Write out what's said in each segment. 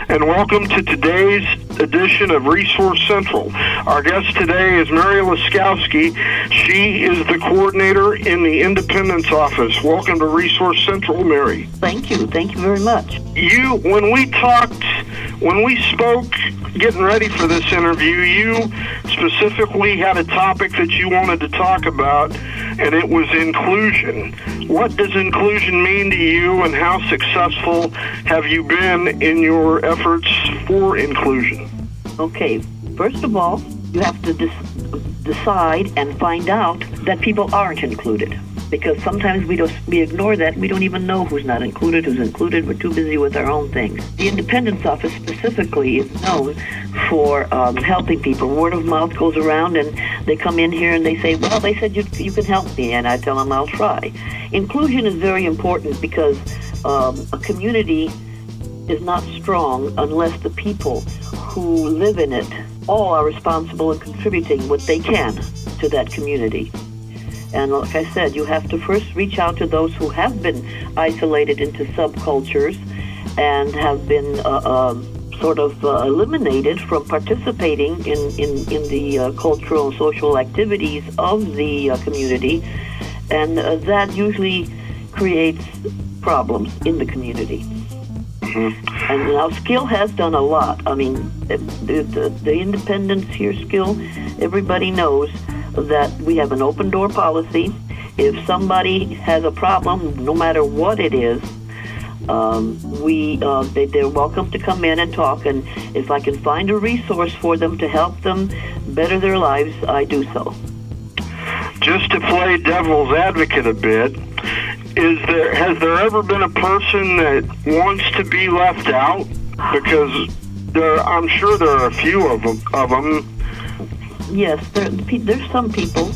and welcome to today's edition of Resource Central. Our guest today is Mary Laskowski. She is the coordinator in the Independence Office. Welcome to Resource Central, Mary. Thank you. Thank you very much. When we spoke, getting ready for this interview, you specifically had a topic that you wanted to talk about, and it was inclusion. What does inclusion mean to you, and how successful have you been in your efforts for inclusion? Okay, first of all, you have to decide and find out that people aren't included. Because sometimes we ignore that. We don't even know who's not included, who's included. We're too busy with our own things. The Independence Office specifically is known for helping people. Word of mouth goes around, and they come in here and they say, well, they said you can help me, and I tell them I'll try. Inclusion is very important because a community is not strong unless the people who live in it all are responsible and contributing what they can to that community. And like I said, you have to first reach out to those who have been isolated into subcultures and have been eliminated from participating in the cultural and social activities of the community. And that usually creates problems in the community. Mm-hmm. And now Skill has done a lot. I mean, the Independence here, Skill, everybody knows that we have an open door policy. If somebody has a problem, no matter what it is, they're welcome to come in and talk. And if I can find a resource for them to help them better their lives, I do so. Just to play devil's advocate a bit, has there ever been a person that wants to be left out? Because I'm sure there are a few of them. Yes, there's some people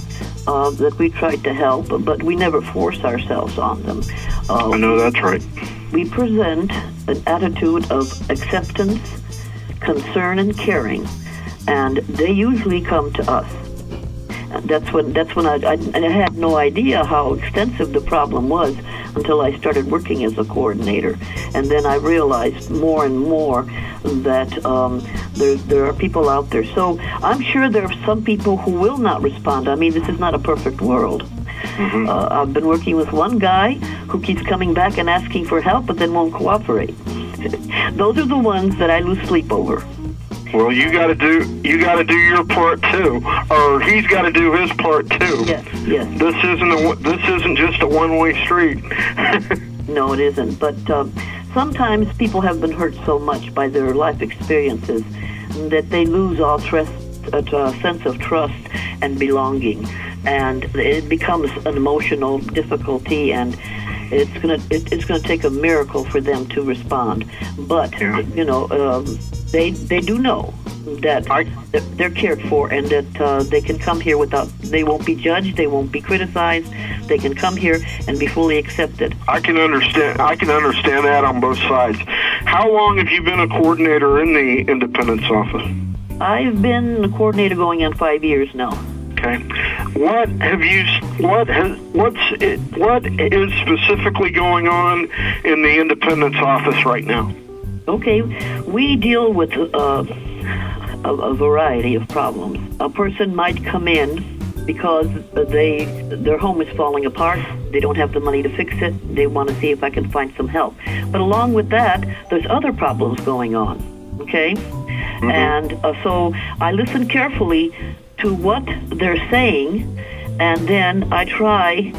that we tried to help, but we never force ourselves on them. I know that's right. We present an attitude of acceptance, concern, and caring, and they usually come to us. That's when I had no idea how extensive the problem was until I started working as a coordinator, and then I realized more and more that there are people out there. So I'm sure there are some people who will not respond. I mean, this is not a perfect world. Mm-hmm. I've been working with one guy who keeps coming back and asking for help, but then won't cooperate. Those are the ones that I lose sleep over. Well, you got to do your part too, or he's got to do his part too. Yes. This isn't just a one-way street. No, it isn't. But sometimes people have been hurt so much by their life experiences that they lose all sense of trust and belonging, and it becomes an emotional difficulty, and it's gonna take a miracle for them to respond. But they do know that they're cared for, and that they can come here they won't be judged, they won't be criticized. They can come here and be fully accepted. I can understand that on both sides. How long have you been a coordinator in the Independence Office? I've been a coordinator going on 5 years now. Okay. What is specifically going on in the Independence Office right now? Okay, we deal with a variety of problems. A person might come in because their home is falling apart. They don't have the money to fix it. They want to see if I can find some help. But along with that, there's other problems going on. Okay? Mm-hmm. And so I listen carefully to what they're saying, and then I try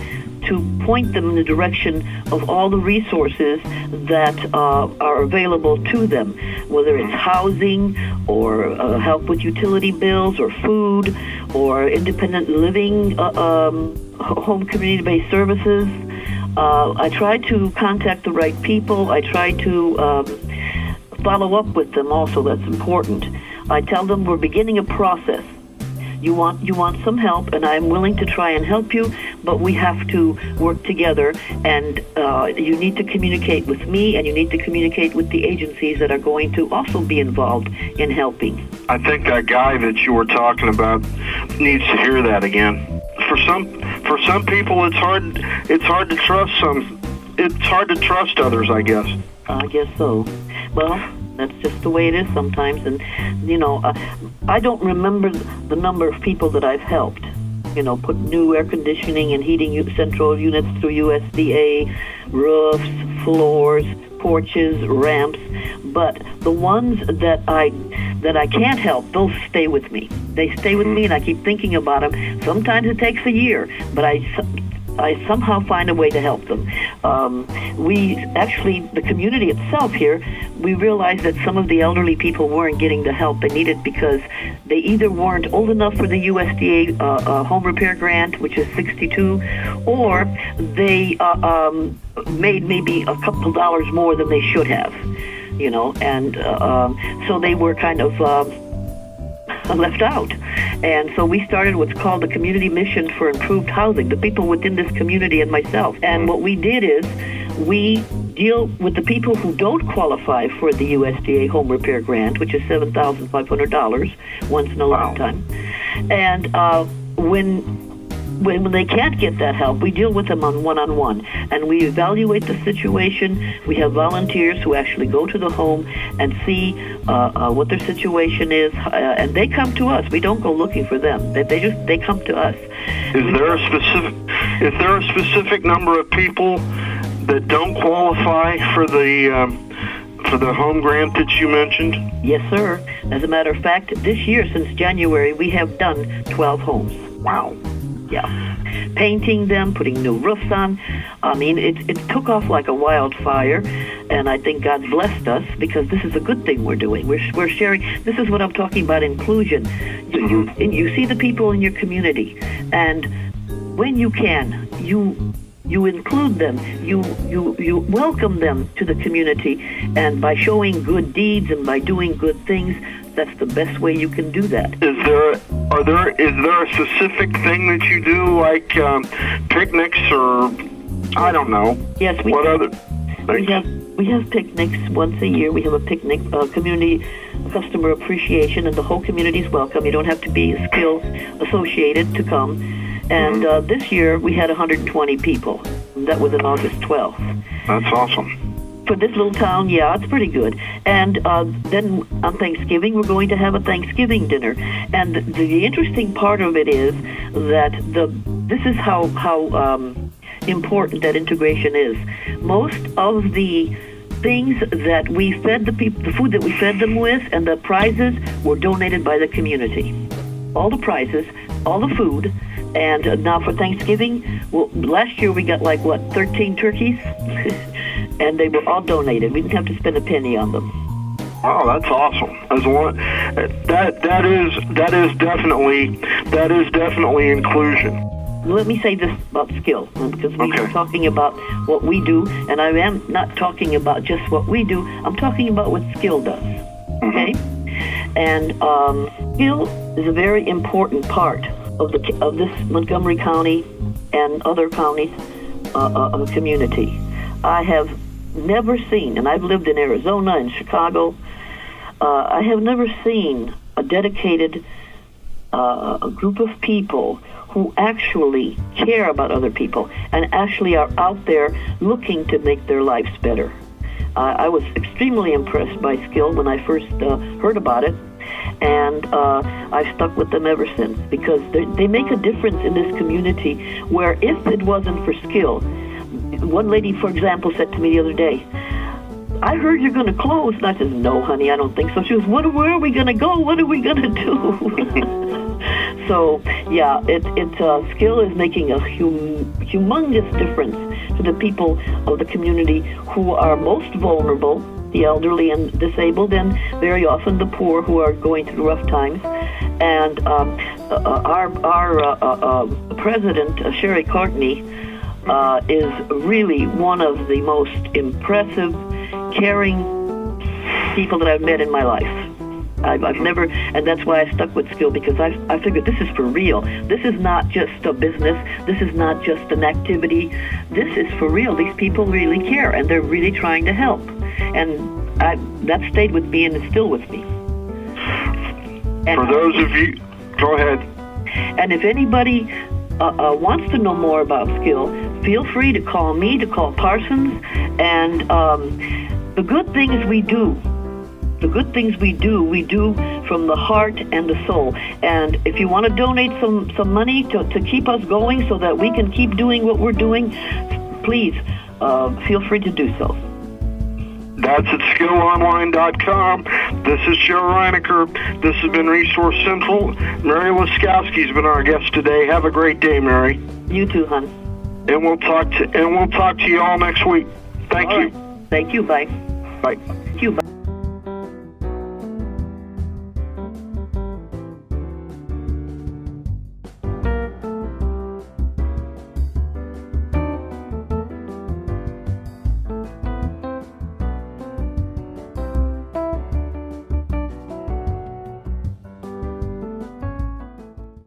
to point them in the direction of all the resources that are available to them, whether it's housing or help with utility bills or food or independent living, home community-based services. I try to contact the right people. I try to follow up with them also. That's important. I tell them we're beginning a process. You want some help, and I'm willing to try and help you, but we have to work together, and you need to communicate with me, and you need to communicate with the agencies that are going to also be involved in helping. I think that guy that you were talking about needs to hear that again. For some people, it's hard to trust others, I guess. I guess so. Well, That's just the way it is sometimes. And, I don't remember the number of people that I've helped. Put new air conditioning and heating central units through USDA, roofs, floors, porches, ramps. But the ones that I can't help, those stay with me. They stay with me, and I keep thinking about them. Sometimes it takes a year, but I somehow find a way to help them. The community itself here, we realized that some of the elderly people weren't getting the help they needed because they either weren't old enough for the USDA home repair grant, which is 62, or they made maybe a couple dollars more than they should have, and so they were kind of left out. And so we started what's called the Community Mission for Improved Housing, the people within this community and myself. And what we did is we deal with the people who don't qualify for the USDA home repair grant, which is $7,500 once in a lifetime. And when they can't get that help, we deal with them on one-on-one, and we evaluate the situation. We have volunteers who actually go to the home and see what their situation is, and they come to us. We don't go looking for them. They come to us. Is there a specific number of people that don't qualify for the home grant that you mentioned? Yes, sir. As a matter of fact, this year, since January, we have done 12 homes. Wow. Yeah. Painting them, putting new roofs on. I mean, it took off like a wildfire, and I think God's blessed us because this is a good thing we're doing. We're sharing. This is what I'm talking about, inclusion. You see the people in your community, and when you can, you include them, you welcome them to the community, and by showing good deeds and by doing good things, that's the best way you can do that. Is there a specific thing that you do, like picnics or I don't know? Yes, what other things? We have picnics once a year. We have a picnic, community customer appreciation, and the whole community is welcome. You don't have to be skill associated to come. And this year we had 120 people. That was on August 12th. That's awesome. For this little town, yeah, it's pretty good. And then on Thanksgiving, we're going to have a Thanksgiving dinner. And the interesting part of it is that this is how important that integration is. Most of the things that we fed the people, the food that we fed them with, and the prizes were donated by the community. All the prizes, all the food. And now for Thanksgiving, well, last year we got 13 turkeys, and they were all donated. We didn't have to spend a penny on them. Oh, that's awesome! That is definitely inclusion. Let me say this about skill, because we are talking about what we do, and I am not talking about just what we do. I'm talking about what skill does. Okay, and skill is a very important part of this Montgomery County and other counties community. I have never seen, and I've lived in Arizona and Chicago, I have never seen a dedicated a group of people who actually care about other people and actually are out there looking to make their lives better. I was extremely impressed by skill when I first heard about it, and I've stuck with them ever since because they make a difference in this community where if it wasn't for skill, one lady, for example, said to me the other day, I heard you're going to close. And I said, no, honey, I don't think so. She goes, where are we going to go? What are we going to do? So, yeah, skill is making a humongous difference to the people of the community who are most vulnerable, the elderly and disabled, and very often the poor who are going through rough times. And our president, Sherry Courtney, is really one of the most impressive, caring people that I've met in my life. I've never, and that's why I stuck with skill, because I figured this is for real. This is not just a business. This is not just an activity. This is for real. These people really care, and they're really trying to help. And that stayed with me, and it's still with me. And for those of you, go ahead. And if anybody wants to know more about skill, feel free to call me, to call Parsons. And the good things we do The good things we do from the heart and the soul. And if you want to donate some money to keep us going so that we can keep doing what we're doing, please feel free to do so. That's at skillonline.com. This is Joe Reinecker. This has been Resource Central. Mary Laskowski's been our guest today. Have a great day, Mary. You too, hon. And we'll talk to you all next week. Thank you. Thank you. Bye. Bye. Thank you. Bye.